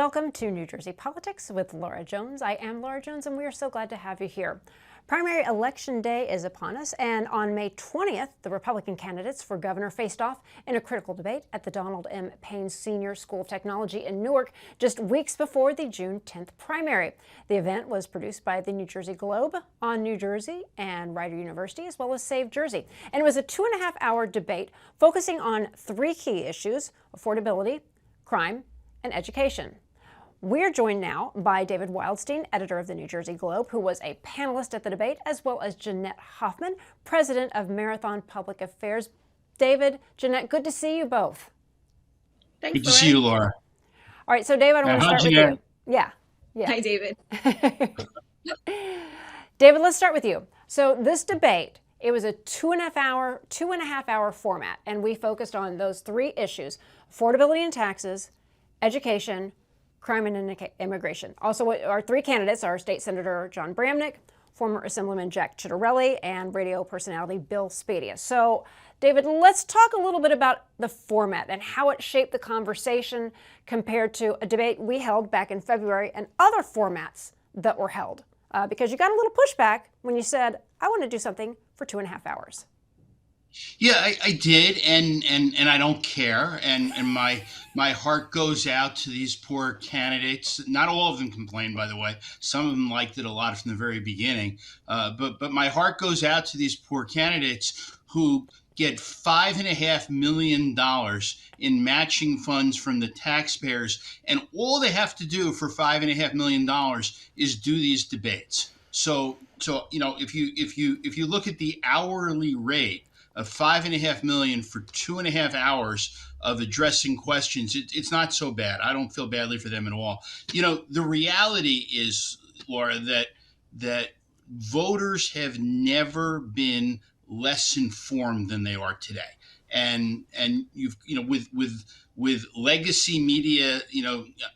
Welcome to New Jersey Politics with Laura Jones. I am Laura Jones, and we are so glad to have you here. Primary election day is upon us, and on May 20th, the Republican candidates for governor faced off in a critical debate at the Donald M. Payne Senior School of Technology in Newark just weeks before the June 10th primary. The event was produced by the New Jersey Globe, On New Jersey, and Rider University, as well as Save Jersey. And it was a 2.5-hour debate focusing on three key issues: affordability, crime, and education. We're joined now by David Wildstein, editor of the New Jersey Globe, who was a panelist at the debate, as well as Jeanette Hoffman, president of Marathon Public Affairs. David, Jeanette, good to see you both. Thanks, Good to see you, Laura. All right, so David, I want to start with you. Yeah. Hi, David. David, let's start with you. So this debate, it was a 2.5-hour format, and we focused on those three issues: affordability and taxes, education, crime and immigration. Also, our three candidates are State Senator John Bramnick, former Assemblyman Jack Ciattarelli, and radio personality Bill Spadea. So, David, let's talk a little bit about the format and how it shaped the conversation compared to a debate we held back in February and other formats that were held. Because you got a little pushback when you said, I want to do something for 2.5 hours. Yeah, I did, and I don't care, and my heart goes out to these poor candidates. Not all of them complained, by the way. Some of them liked it a lot from the very beginning. But my heart goes out to these poor candidates who get $5.5 million in matching funds from the taxpayers, and all they have to do for $5.5 million is do these debates. So if you look at the hourly rate of $5.5 million for 2.5 hours of addressing questions, it's not so bad. I don't feel badly for them at all. The reality is, Laura, that voters have never been less informed than they are today. And with legacy media, I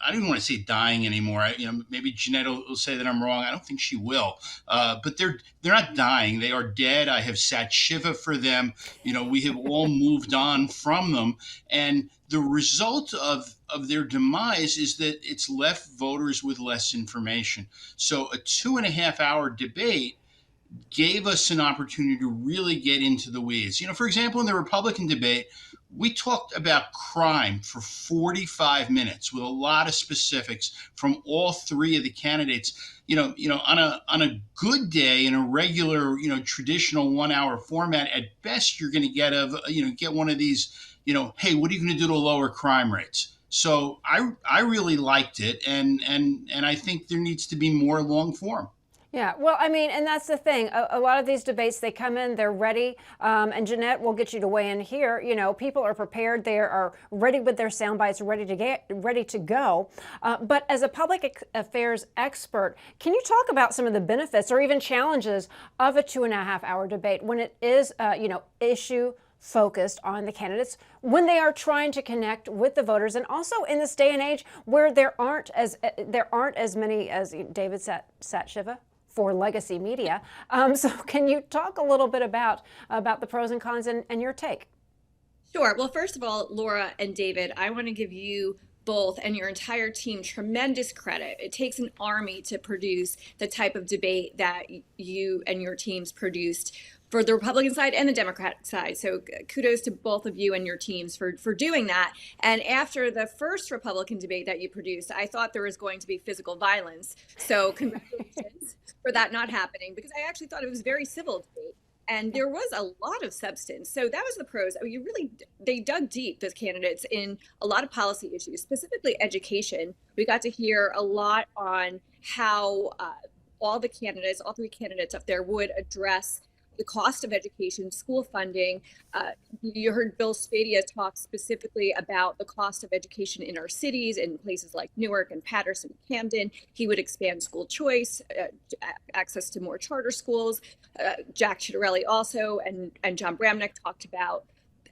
don't even want to say dying anymore. Maybe Jeanette will say that I'm wrong. I don't think she will. But they're not dying. They are dead. I have sat Shiva for them. We have all moved on from them. And the result of their demise is that it's left voters with less information. So a 2.5-hour debate gave us an opportunity to really get into the weeds. For example, in the Republican debate, we talked about crime for 45 minutes with a lot of specifics from all three of the candidates. On a good day, in a regular, traditional 1-hour format, at best you're going to get one of these, hey, what are you going to do to lower crime rates? So I really liked it, and I think there needs to be more long form. Yeah, well, and that's the thing. A lot of these debates, they come in, they're ready. And Jeanette, we'll get you to weigh in here. People are prepared. They are ready with their sound bites, ready to go. But as a public affairs expert, can you talk about some of the benefits or even challenges of a 2.5-hour debate when it is, issue focused on the candidates, when they are trying to connect with the voters, and also in this day and age where there aren't as many, as David sat Shiva for legacy media. So can you talk a little bit about the pros and cons and your take? Sure. Well, first of all, Laura and David, I want to give you both and your entire team tremendous credit. It takes an army to produce the type of debate that you and your teams produced for the Republican side and the Democratic side. So kudos to both of you and your teams for doing that. And after the first Republican debate that you produced, I thought there was going to be physical violence. So congratulations for that not happening, because I actually thought it was a very civil debate. And there was a lot of substance. So that was the pros. They dug deep, the candidates, in a lot of policy issues, specifically education. We got to hear a lot on how all three candidates up there would address the cost of education, school funding. You heard Bill Spadea talk specifically about the cost of education in our cities, in places like Newark and Patterson, Camden. He would expand school choice, access to more charter schools. Jack Ciattarelli also, and John Bramnick talked about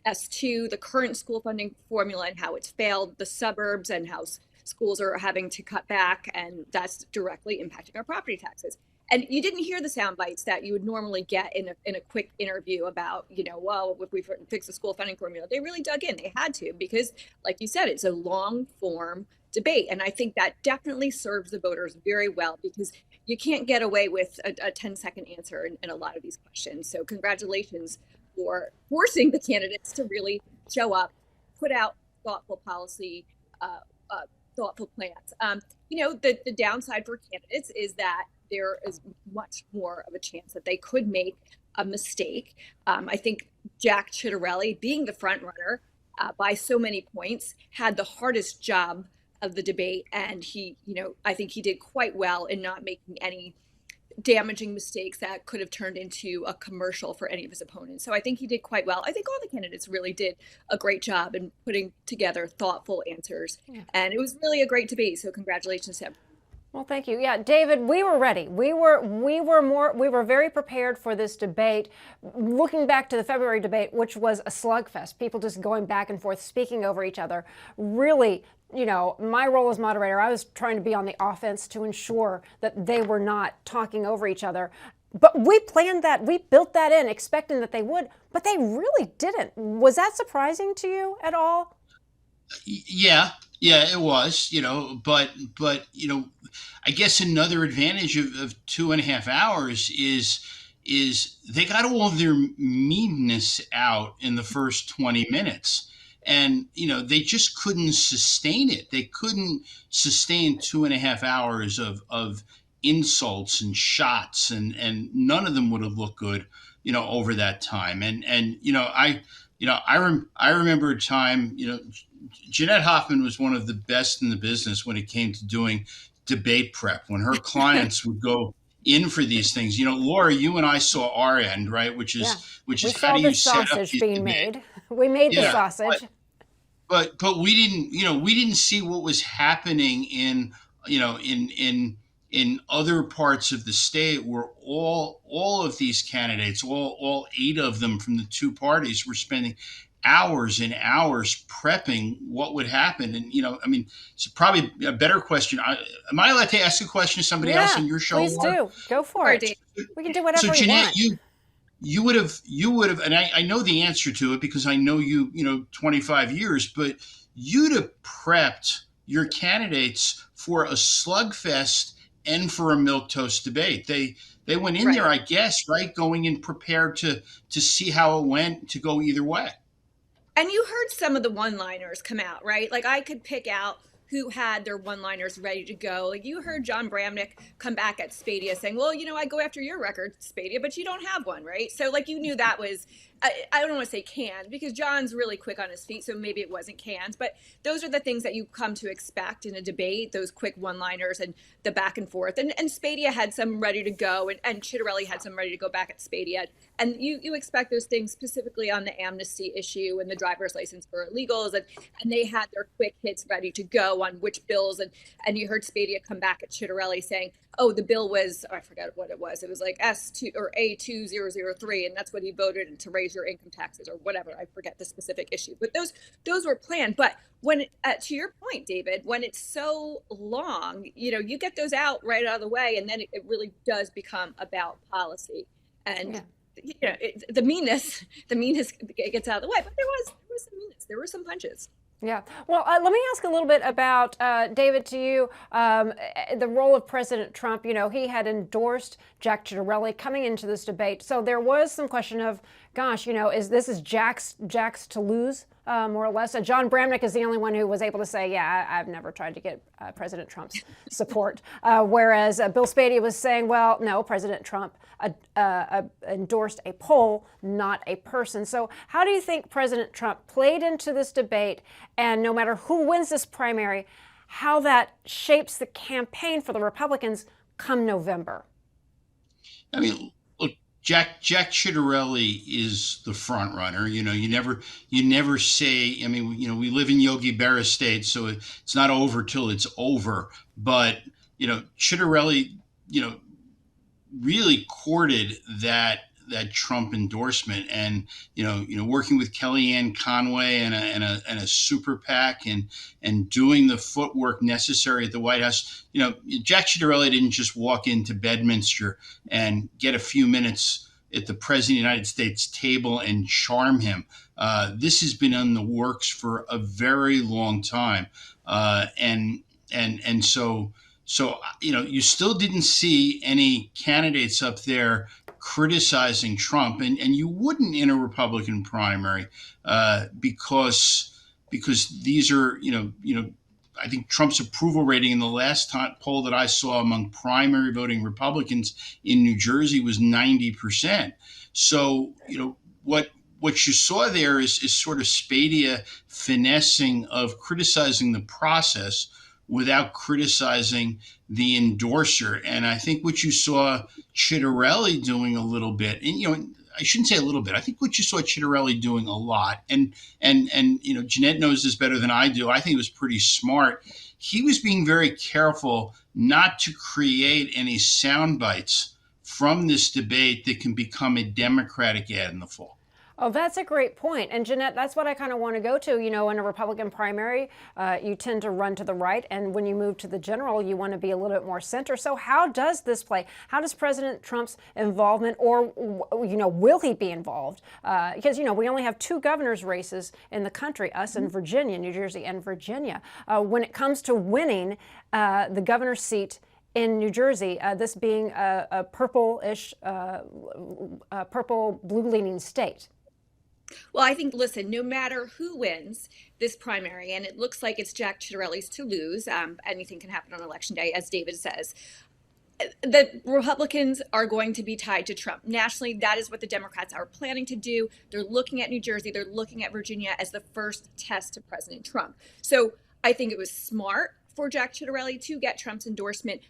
S2, the current school funding formula, and how it's failed the suburbs and how schools are having to cut back, and that's directly impacting our property taxes. And you didn't hear the sound bites that you would normally get in a quick interview about, well, if we fix the school funding formula. They really dug in. They had to, because, like you said, it's a long form debate. And I think that definitely serves the voters very well, because you can't get away with a 10-second answer in a lot of these questions. So congratulations for forcing the candidates to really show up, put out thoughtful policy, uh, uh, thoughtful plans. The downside for candidates is that there is much more of a chance that they could make a mistake. I think Jack Ciattarelli, being the front runner by so many points, had the hardest job of the debate, and I think he did quite well in not making any damaging mistakes that could have turned into a commercial for any of his opponents. So I think he did quite well. I think all the candidates really did a great job in putting together thoughtful answers. Yeah. And it was really a great debate. So congratulations to him. Well, thank you. Yeah, David, we were ready. We were very prepared for this debate. Looking back to the February debate, which was a slugfest, people just going back and forth, speaking over each other. Really, my role as moderator, I was trying to be on the offense to ensure that they were not talking over each other. But we planned that, we built that in, expecting that they would, but they really didn't. Was that surprising to you at all? Yeah, it was, but I guess another advantage of 2.5 hours is they got all of their meanness out in the first 20 minutes. And, they just couldn't sustain it. They couldn't sustain 2.5 hours of insults and shots, and none of them would have looked good, over that time. And I remember a time, Jeanette Hoffman was one of the best in the business when it came to doing debate prep. When her clients would go in for these things, Laura, you and I saw our end, right? Which is how do you set up these being made. We made the sausage. But we didn't see what was happening in other parts of the state, where all of these candidates, all 8 of them from the 2 parties, were spending hours and hours prepping what would happen. And, it's probably a better question. Am I allowed to ask a question to somebody else on your show? Please do. Go for it. We can do whatever we Jeanette, want. You would have, and I know the answer to it because I know you, 25 years, but you'd have prepped your candidates for a slugfest and for a milquetoast debate. They went in there, I guess, right, going in prepared to see how it went, to go either way. And you heard some of the one-liners come out, right? Like, I could pick out who had their one-liners ready to go. Like, you heard John Bramnick come back at Spadia saying, well, I go after your record, Spadia, but you don't have one, right? So, like, you knew that was, I don't want to say canned, because John's really quick on his feet, so maybe it wasn't canned. But those are the things that you come to expect in a debate, those quick one-liners and the back and forth. And Spadia had some ready to go, and Ciattarelli had some ready to go back at Spadia. And you expect those things, specifically on the amnesty issue and the driver's license for illegals, and they had their quick hits ready to go on which bills. And you heard Spadia come back at Ciattarelli saying, oh, the bill was, I forgot what it was. It was like S2 or A2003, and that's what he voted to raise your income taxes or whatever. I forget the specific issue, but those were planned. But when, to your point, David, when it's so long, you get those out right out of the way, and then it really does become about policy. And the meanness gets out of the way. But there was some meanness. There were some punches. Yeah. Well, let me ask a little bit about, David, to you, the role of President Trump. He had endorsed Jack Ciattarelli coming into this debate. So there was some question of, gosh, is Jack's to lose, more or less? John Bramnick is the only one who was able to say, yeah, I've never tried to get President Trump's support. Whereas Bill Spadia was saying, well, no, President Trump endorsed a poll, not a person. So how do you think President Trump played into this debate, and no matter who wins this primary, how that shapes the campaign for the Republicans come November? I mean, look, Jack Ciattarelli is the front runner. You never say. I mean, we live in Yogi Berra state, so it's not over till it's over. But Ciattarelli, really courted that Trump endorsement, and working with Kellyanne Conway and a super PAC, and doing the footwork necessary at the White House. Jack Ciattarelli didn't just walk into Bedminster and get a few minutes at the President of the United States table and charm him. This has been in the works for a very long time, and and so you still didn't see any candidates up there criticizing Trump, and you wouldn't in a Republican primary because these are I think Trump's approval rating in the last poll that I saw among primary voting Republicans in New Jersey was 90%. So, what you saw there is sort of Spadia finessing of criticizing the process without criticizing the endorser. And I think what you saw Chitterelli doing a little bit, and I shouldn't say a little bit. I think what you saw Chitterelli doing a lot, and Jeanette knows this better than I do. I think it was pretty smart. He was being very careful not to create any sound bites from this debate that can become a Democratic ad in the fall. Oh, that's a great point. And Jeanette, that's what I kind of want to go to. In a Republican primary, you tend to run to the right. And when you move to the general, you want to be a little bit more center. So how does this play? How does President Trump's involvement, or, will he be involved? Because, we only have 2 governor's races in the country, us and Virginia, New Jersey and Virginia. When it comes to winning the governor's seat in New Jersey, this being a purple-ish, purple-blue-leaning state. Well, I think, listen, no matter who wins this primary, and it looks like it's Jack Chitterelli's to lose, anything can happen on Election Day, as David says, the Republicans are going to be tied to Trump. Nationally, that is what the Democrats are planning to do. They're looking at New Jersey, they're looking at Virginia as the first test to President Trump. So I think it was smart for Jack Chitterelli to get Trump's endorsement,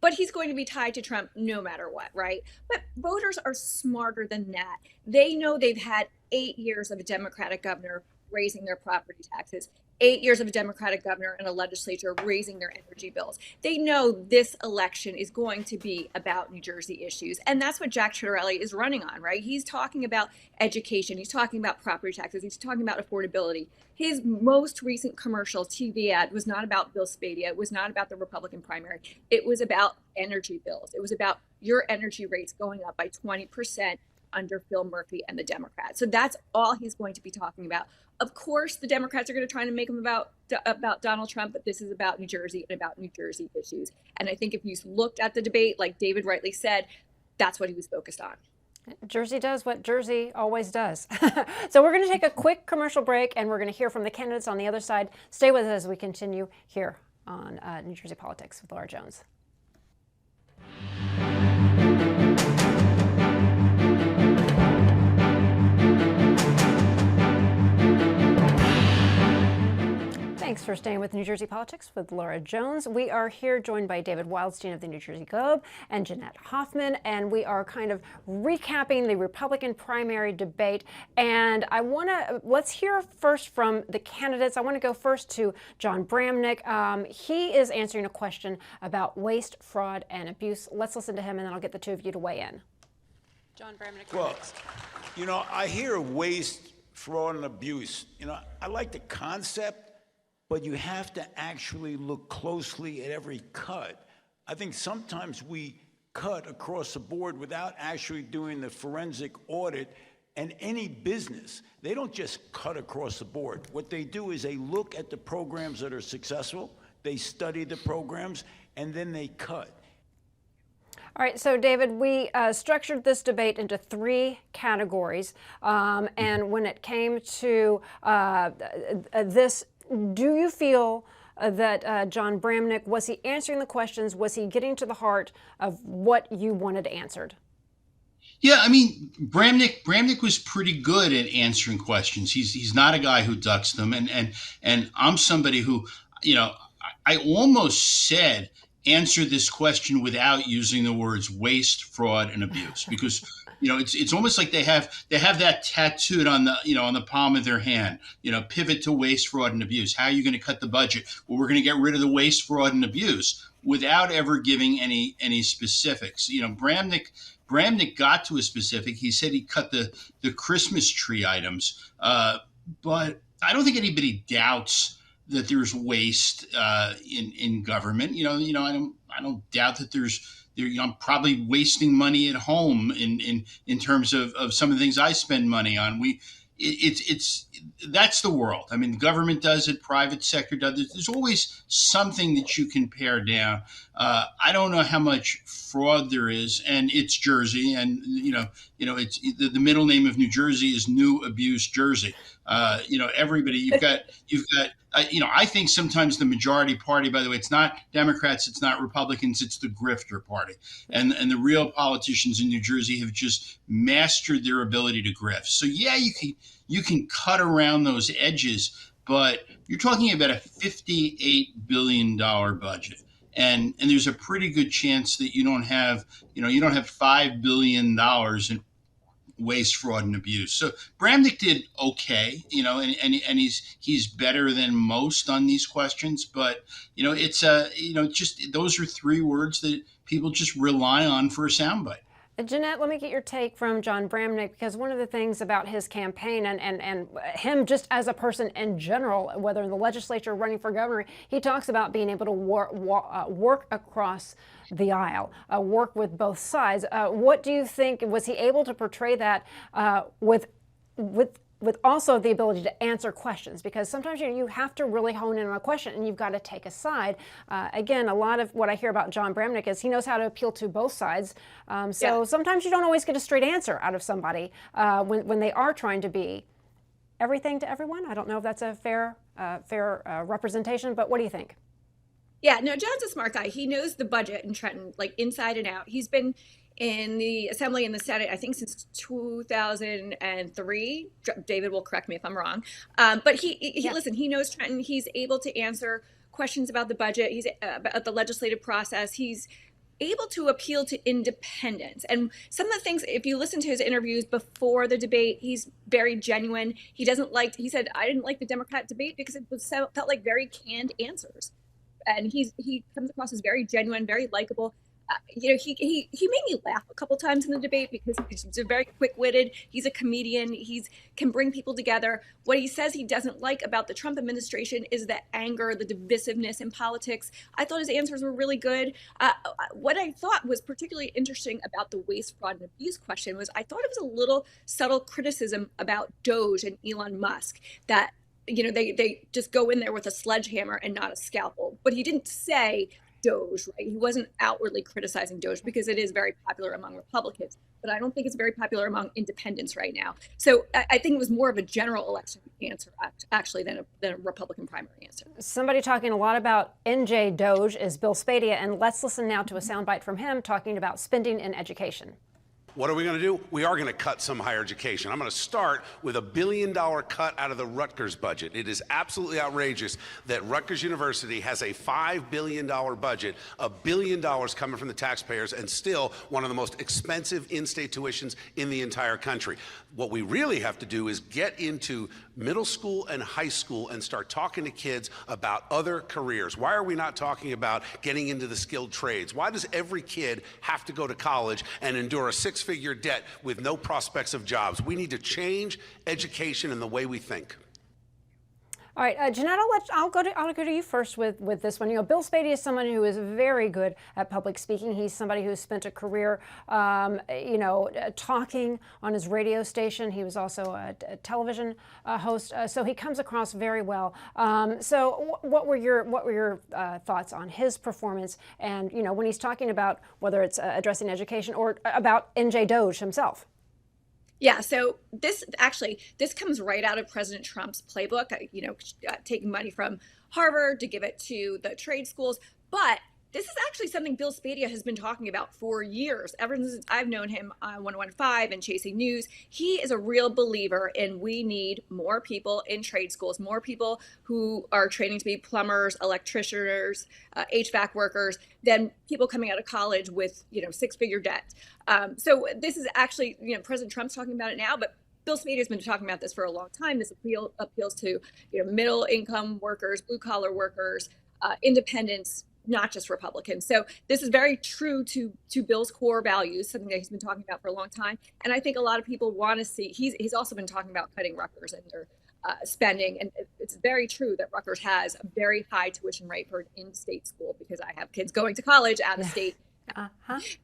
but he's going to be tied to Trump no matter what, right? But voters are smarter than that. They know they've had 8 years of a Democratic governor raising their property taxes, 8 years of a Democratic governor and a legislature raising their energy bills. They know this election is going to be about New Jersey issues. And that's what Jack Chitterelli is running on, right? He's talking about education. He's talking about property taxes. He's talking about affordability. His most recent commercial TV ad was not about Bill Spadia. It was not about the Republican primary. It was about energy bills. It was about your energy rates going up by 20% under Phil Murphy and the Democrats. So that's all he's going to be talking about. Of course, the Democrats are going to try to make him about Donald Trump, but this is about New Jersey and about New Jersey issues. And I think if you looked at the debate, like David rightly said, that's what he was focused on. Jersey does what Jersey always does. So we're going to take a quick commercial break, and we're going to hear from the candidates on the other side. Stay with us as we continue here on New Jersey Politics with Laura Jones. Thanks for staying with New Jersey Politics with Laura Jones. We are here joined by David Wildstein of the New Jersey Globe and Jeanette Hoffman, and we are kind of recapping the Republican primary debate. And let's hear first from the candidates. I want to go first to John Bramnick. He is answering a question about waste, fraud, and abuse. Let's listen to him, and then I'll get the 2 of you to weigh in. John Bramnick. Well, I hear waste, fraud, and abuse. I like the concept, but you have to actually look closely at every cut. I think sometimes we cut across the board without actually doing the forensic audit. And any business, they don't just cut across the board. What they do is they look at the programs that are successful, they study the programs, and then they cut. All right, so David, we structured this debate into 3 categories. And when it came to this, do you feel that John Bramnick, was he answering the questions? Was he getting to the heart of what you wanted answered? Yeah, I mean, Bramnick was pretty good at answering questions. He's not a guy who ducks them, and I'm somebody who, I almost said answer this question without using the words waste, fraud, and abuse, because it's almost like they have that tattooed on the palm of their hand. Pivot to waste, fraud, and abuse. How are you going to cut the budget? Well, we're going to get rid of the waste, fraud, and abuse, without ever giving any specifics. Bramnick got to a specific. He said he cut the Christmas tree items, but I don't think anybody doubts that there's waste in government. I don't doubt that I'm probably wasting money at home in terms of some of the things I spend money on. it's that's the world. I mean, the government does it, private sector does it. There's always something that you can pare down. I don't know how much fraud there is, and it's Jersey, and it's the middle name of New Jersey is New Abuse Jersey. Everybody you've got. I think sometimes the majority party, by the way, it's not Democrats, it's not Republicans, it's the grifter party. And the real politicians in New Jersey have just mastered their ability to grift. So yeah, you can cut around those edges, but you're talking about a $58 billion budget. And there's a pretty good chance that you don't have $5 billion in waste, fraud, and abuse. So Bramnick did okay, and he's better than most on these questions. But it's just those are three words that people just rely on for a soundbite. Jeanette, let me get your take from John Bramnick, because one of the things about his campaign and him just as a person in general, whether in the legislature or running for governor, he talks about being able to work across the aisle, work with both sides. What do you think? Was he able to portray that with also the ability to answer questions? Because sometimes you have to really hone in on a question and you've got to take a side. Again, a lot of what I hear about John Bramnick is he knows how to appeal to both sides. Sometimes you don't always get a straight answer out of somebody when they are trying to be everything to everyone. I don't know if that's a fair representation, but what do you think? Yeah, no, John's a smart guy. He knows the budget in Trenton, like inside and out. He's been in the Assembly and the Senate, I think, since 2003. David will correct me if I'm wrong. But listen, he knows Trenton. He's able to answer questions about the budget. He's about the legislative process. He's able to appeal to independents. And some of the things, if you listen to his interviews before the debate, he's very genuine. He said, I didn't like the Democrat debate because it felt like very canned answers. And he comes across as very genuine, very likable. He made me laugh a couple times in the debate because he's very quick-witted. He's a comedian. He can bring people together. What he says he doesn't like about the Trump administration is the anger, the divisiveness in politics. I thought his answers were really good. What I thought was particularly interesting about the waste, fraud, and abuse question was I thought it was a little subtle criticism about Doge and Elon Musk, that they just go in there with a sledgehammer and not a scalpel. But he didn't say Doge, right? He wasn't outwardly criticizing Doge because it is very popular among Republicans, but I don't think it's very popular among independents right now. So I think it was more of a general election answer actually than a Republican primary answer. Somebody talking a lot about NJ Doge is Bill Spadia, and let's listen now to a soundbite from him talking about spending in education. What are we going to do? We are going to cut some higher education. I'm going to start with $1 billion cut out of the Rutgers budget. It is absolutely outrageous that Rutgers University has a $5 billion budget, $1 billion coming from the taxpayers, and still one of the most expensive in-state tuitions in the entire country. What we really have to do is get into middle school and high school and start talking to kids about other careers. Why are we not talking about getting into the skilled trades? Why does every kid have to go to college and endure a six-figure debt with no prospects of jobs? We need to change education and the way we think. All right, Jeanette, I'll go to you first with this one. Bill Spadia is someone who is very good at public speaking. He's somebody who's spent a career, talking on his radio station. He was also a television host, so he comes across very well. So, what were your thoughts on his performance? And when he's talking about whether it's addressing education or about NJ Doge himself. Yeah, so this comes right out of President Trump's playbook, taking money from Harvard to give it to the trade schools. But this is actually something Bill Spadia has been talking about for years, ever since I've known him on 101.5 and Chasing News. He is a real believer in we need more people in trade schools, more people who are training to be plumbers, electricians, HVAC workers, than people coming out of college with, six-figure debt. So this is actually, President Trump's talking about it now, but Bill Spadia has been talking about this for a long time. This appeals to, middle-income workers, blue-collar workers, independents, not just Republicans. So this is very true to Bill's core values, something that he's been talking about for a long time. And I think a lot of people want to see, he's also been talking about cutting Rutgers and their spending. And it's very true that Rutgers has a very high tuition rate for an in-state school, because I have kids going to college out of state.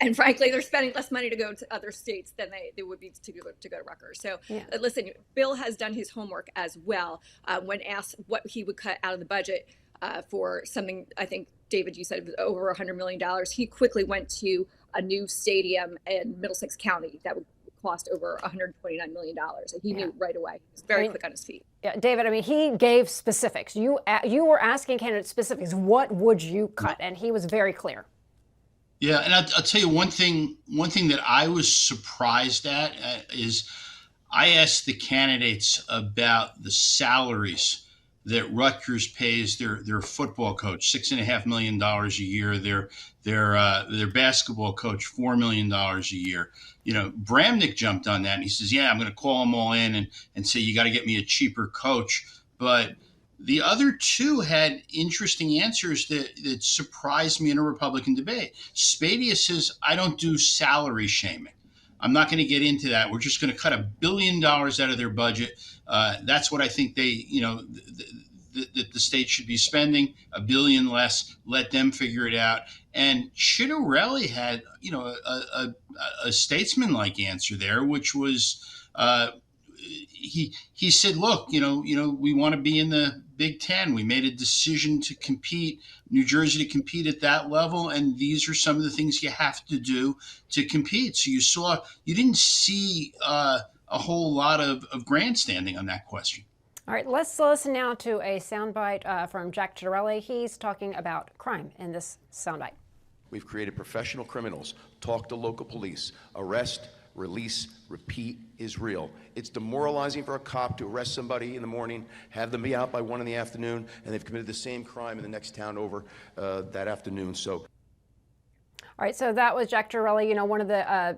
And frankly, they're spending less money to go to other states than they would be to go to Rutgers. So listen, Bill has done his homework as well. When asked what he would cut out of the budget for something, I think, David, you said it was over $100 million, he quickly went to a new stadium in Middlesex County that would cost over $129 million. And he knew right away. He was very quick on his feet. Yeah, David, I mean, he gave specifics. You were asking candidates specifics. What would you cut? And he was very clear. Yeah, and I'll tell you one thing that I was surprised at is I asked the candidates about the salaries that Rutgers pays their football coach, $6.5 million a year, their basketball coach, $4 million a year. You know, Bramnick jumped on that and he says, yeah, I'm going to call them all in and say, you got to get me a cheaper coach. But the other two had interesting answers that surprised me in a Republican debate. Spadia says, I don't do salary shaming. I'm not going to get into that. We're just going to cut $1 billion out of their budget. That's what I think the state should be spending, $1 billion less. Let them figure it out. And Chittorelli had, a statesman-like answer there, which was he said, look, we want to be in the Big Ten. We made a decision to compete, New Jersey to compete at that level, and these are some of the things you have to do to compete. So you didn't see a whole lot of grandstanding on that question. All right, let's listen now to a soundbite from Jack Chittorelli. He's talking about crime in this soundbite. We've created professional criminals. Talk to local police. Arrest, release, repeat is real. It's demoralizing for a cop to arrest somebody in the morning, have them be out by 1 in the afternoon, and they've committed the same crime in the next town over that afternoon. So, all right, so that was Jack Chittorelli. One of the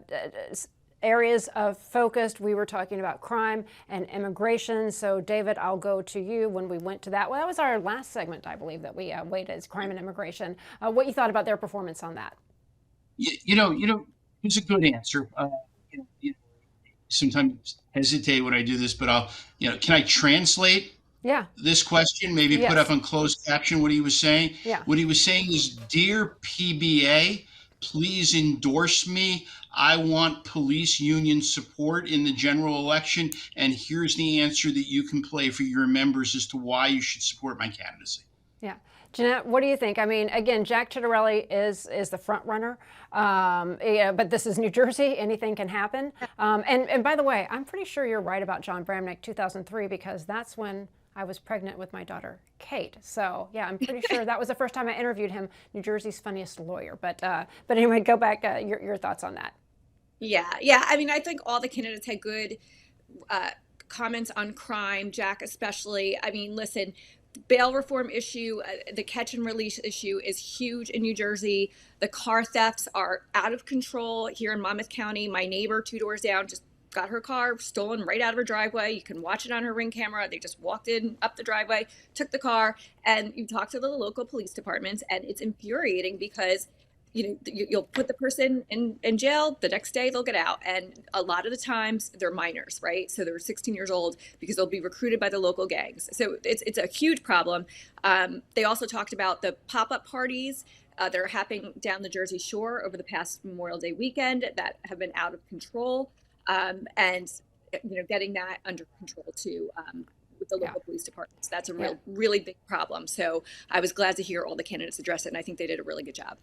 areas of focus, we were talking about crime and immigration. So, David, I'll go to you when we went to that. Well, that was our last segment, I believe, that we waited, is crime and immigration. What you thought about their performance on that? It's a good answer. Sometimes hesitate when I do this, but can I translate this question? Maybe put up on closed caption what he was saying. Yeah. What he was saying is, dear PBA, please endorse me. I want police union support in the general election, and here's the answer that you can play for your members as to why you should support my candidacy. Yeah. Jeanette, what do you think? I mean, again, Jack Chittorelli is the front runner, but this is New Jersey. Anything can happen. And by the way, I'm pretty sure you're right about John Bramnick 2003, because that's when I was pregnant with my daughter, Kate. So yeah, I'm pretty sure that was the first time I interviewed him, New Jersey's funniest lawyer. But anyway, go back, your thoughts on that. Yeah. I mean, I think all the candidates had good comments on crime, Jack especially. I mean, listen, bail reform issue, the catch and release issue is huge in New Jersey. The car thefts are out of control here in Monmouth County. My neighbor 2 doors down just got her car stolen right out of her driveway. You can watch it on her Ring camera. They just walked in up the driveway, took the car, and you talk to the local police departments, and it's infuriating because you'll put the person in jail, the next day they'll get out. And a lot of the times they're minors, right? So they're 16 years old because they'll be recruited by the local gangs. So it's a huge problem. They also talked about the pop-up parties that are happening down the Jersey Shore over the past Memorial Day weekend that have been out of control, and getting that under control too. With the local police departments. That's a really big problem. So I was glad to hear all the candidates address it, and I think they did a really good job.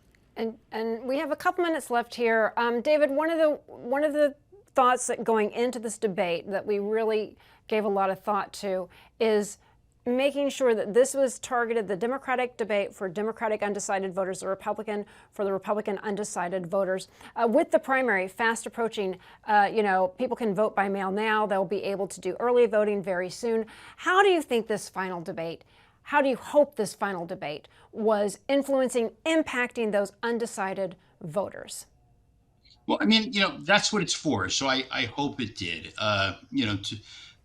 And we have a couple minutes left here. David, one of the thoughts that going into this debate that we really gave a lot of thought to is making sure that this was targeted, the Democratic debate for Democratic undecided voters, the Republican for the Republican undecided voters. With the primary fast approaching, people can vote by mail now. They'll be able to do early voting very soon. How do you think this final debate, how do you hope this final debate was impacting those undecided voters? Well, I mean, that's what it's for. So I hope it did.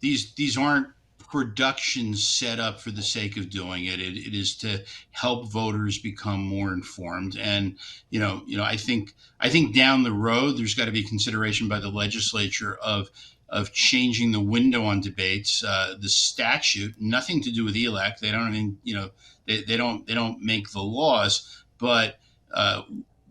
These aren't productions set up for the sake of doing it. It is to help voters become more informed. And I think down the road there's got to be consideration by the legislature of changing the window on debates. The statute, nothing to do with ELEC. They don't even, they don't make the laws. But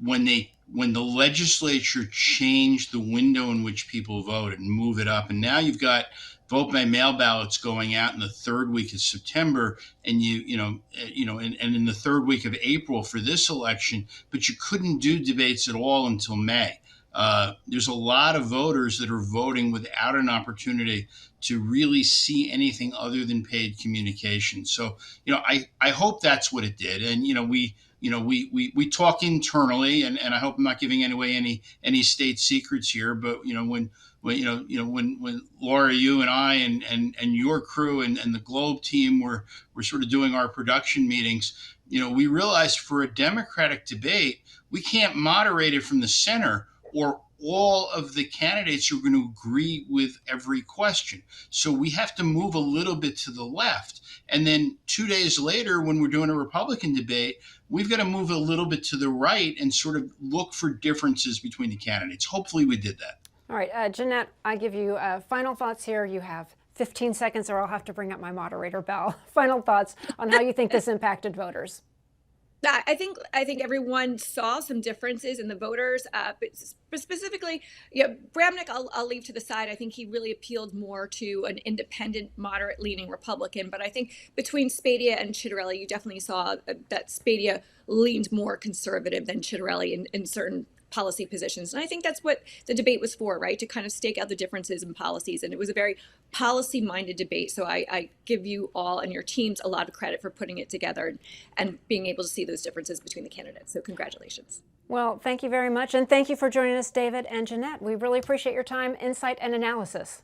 when when the legislature changed the window in which people voted and move it up. And now you've got vote by mail ballots going out in the third week of September, and and in the third week of April for this election, but you couldn't do debates at all until May. There's a lot of voters that are voting without an opportunity to really see anything other than paid communication. So, I hope that's what it did. And, we talk internally, and I hope I'm not giving away any state secrets here, but, when Laura, you and I and your crew and the Globe team were sort of doing our production meetings, we realized for a Democratic debate, we can't moderate it from the center, or all of the candidates are going to agree with every question. So we have to move a little bit to the left. And then 2 days later, when we're doing a Republican debate, we've got to move a little bit to the right and sort of look for differences between the candidates. Hopefully we did that. All right, Jeanette, I give you final thoughts here. You have 15 seconds, or I'll have to bring up my moderator bell. Final thoughts on how you think this impacted voters. I think everyone saw some differences in the voters, but specifically, Bramnick, I'll leave to the side. I think he really appealed more to an independent, moderate-leaning Republican. But I think between Spadia and Ciattarelli, you definitely saw that Spadia leaned more conservative than Ciattarelli in certain policy positions. And I think that's what the debate was for, right? To kind of stake out the differences in policies. And it was a very policy-minded debate. So I give you all and your teams a lot of credit for putting it together and being able to see those differences between the candidates. So congratulations. Well, thank you very much. And thank you for joining us, David and Jeanette. We really appreciate your time, insight, and analysis.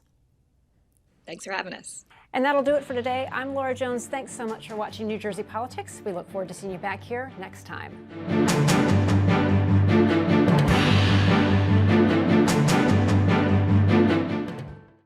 Thanks for having us. And that'll do it for today. I'm Laura Jones. Thanks so much for watching New Jersey Politics. We look forward to seeing you back here next time.